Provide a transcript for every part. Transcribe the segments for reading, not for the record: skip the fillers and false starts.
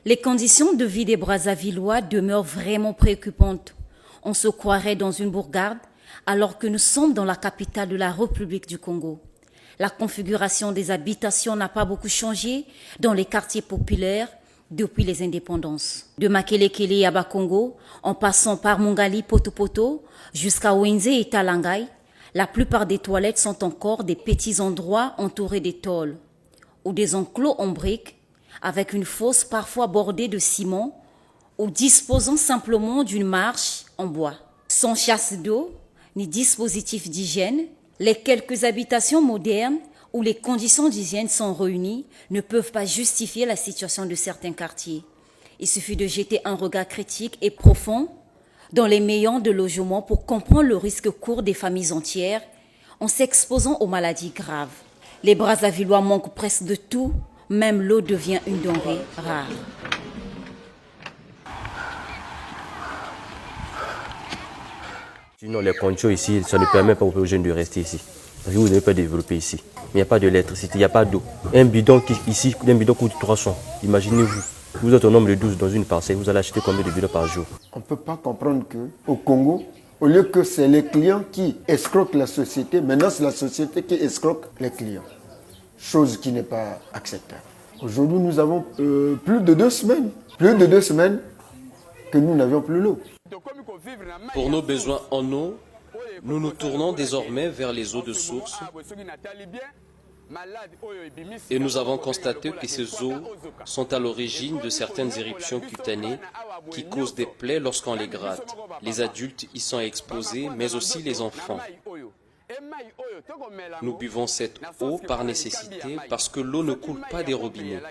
Les conditions de vie des Brazzavillois demeurent vraiment préoccupantes. On se croirait dans une bourgade alors que nous sommes dans la capitale de la République du Congo. La configuration des habitations n'a pas beaucoup changé dans les quartiers populaires depuis les indépendances. De Makelekele à Bakongo, en passant par Mongali Poto jusqu'à Wenze et Talangai, la plupart des toilettes sont encore des petits endroits entourés des tôles ou des enclos en briques avec une fosse parfois bordée de ciment ou disposant simplement d'une marche en bois. Sans chasse d'eau ni dispositif d'hygiène, les quelques habitations modernes où les conditions d'hygiène sont réunies ne peuvent pas justifier la situation de certains quartiers. Il suffit de jeter un regard critique et profond dans les millions de logements pour comprendre le risque court des familles entières en s'exposant aux maladies graves. Les Brazzavillois manquent presque de tout, même l'eau devient une denrée rare. Sinon, les conditions ici, ça ne permet pas aux jeunes de rester ici. Parce que vous n'avez pas développé ici. Mais il n'y a pas d'électricité, il n'y a pas d'eau. Un bidon ici, un bidon coûte 300. Imaginez-vous, vous êtes au nombre de 12 dans une parcelle, vous allez acheter combien de bidons par jour? On ne peut pas comprendre qu'au Congo, au lieu que c'est les clients qui escroquent la société, maintenant c'est la société qui escroque les clients. Chose qui n'est pas acceptable. Aujourd'hui, nous avons plus de 2 semaines que nous n'avions plus l'eau. Pour nos besoins en eau, nous nous tournons désormais vers les eaux de source et nous avons constaté que ces eaux sont à l'origine de certaines éruptions cutanées qui causent des plaies lorsqu'on les gratte. Les adultes y sont exposés, mais aussi les enfants. Nous buvons cette eau par nécessité parce que l'eau ne coule pas des robinets.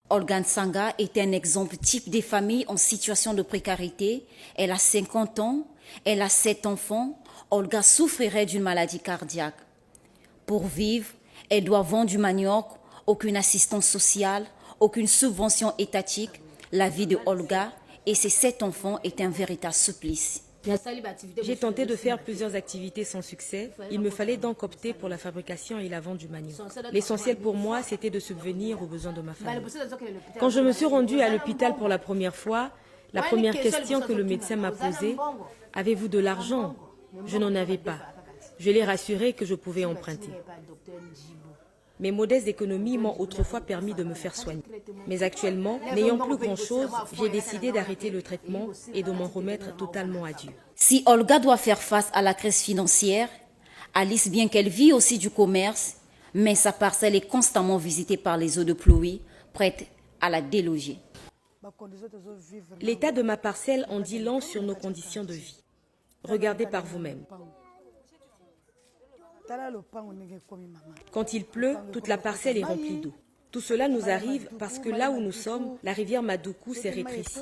Olga Nsanga est un exemple type des familles en situation de précarité. Elle a 50 ans, elle a 7 enfants. Olga souffrirait d'une maladie cardiaque. Pour vivre, elle doit vendre du manioc, aucune assistance sociale, aucune subvention étatique. La vie de Olga et ses 7 enfants est un véritable supplice. J'ai tenté de faire plusieurs activités sans succès. Il me fallait donc opter pour la fabrication et la vente du manioc. L'essentiel pour moi, c'était de subvenir aux besoins de ma famille. Quand je me suis rendue à l'hôpital pour la première fois, la première question que le médecin m'a posée, « Avez-vous de l'argent ?» Je n'en avais pas. Je l'ai rassuré que je pouvais emprunter. Mes modestes économies m'ont autrefois permis de me faire soigner. Mais actuellement, n'ayant plus grand-chose, j'ai décidé d'arrêter le traitement et de m'en remettre totalement à Dieu. Si Olga doit faire face à la crise financière, Alice, bien qu'elle vit aussi du commerce, mais sa parcelle est constamment visitée par les eaux de pluie, prêtes à la déloger. L'état de ma parcelle en dit long sur nos conditions de vie. Regardez par vous-même. Quand il pleut, toute la parcelle est remplie d'eau. Tout cela nous arrive parce que là où nous sommes, la rivière Madoukou s'est rétrécie.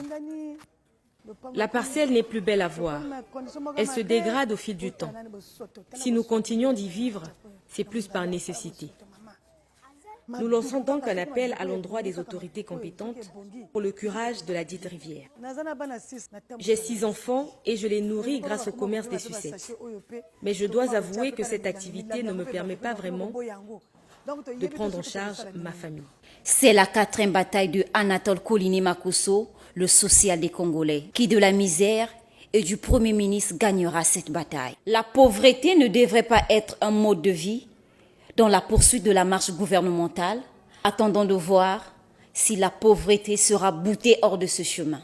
La parcelle n'est plus belle à voir. Elle se dégrade au fil du temps. Si nous continuons d'y vivre, c'est plus par nécessité. Nous lançons donc un appel à l'endroit des autorités compétentes pour le curage de la dite rivière. J'ai 6 enfants et je les nourris grâce au commerce des sucettes. Mais je dois avouer que cette activité ne me permet pas vraiment de prendre en charge ma famille. C'est la 4e bataille de Anatole Koliné Makosso, le social des Congolais, qui de la misère et du Premier ministre gagnera cette bataille. La pauvreté ne devrait pas être un mode de vie dans la poursuite de la marche gouvernementale. Attendons de voir si la pauvreté sera boutée hors de ce chemin.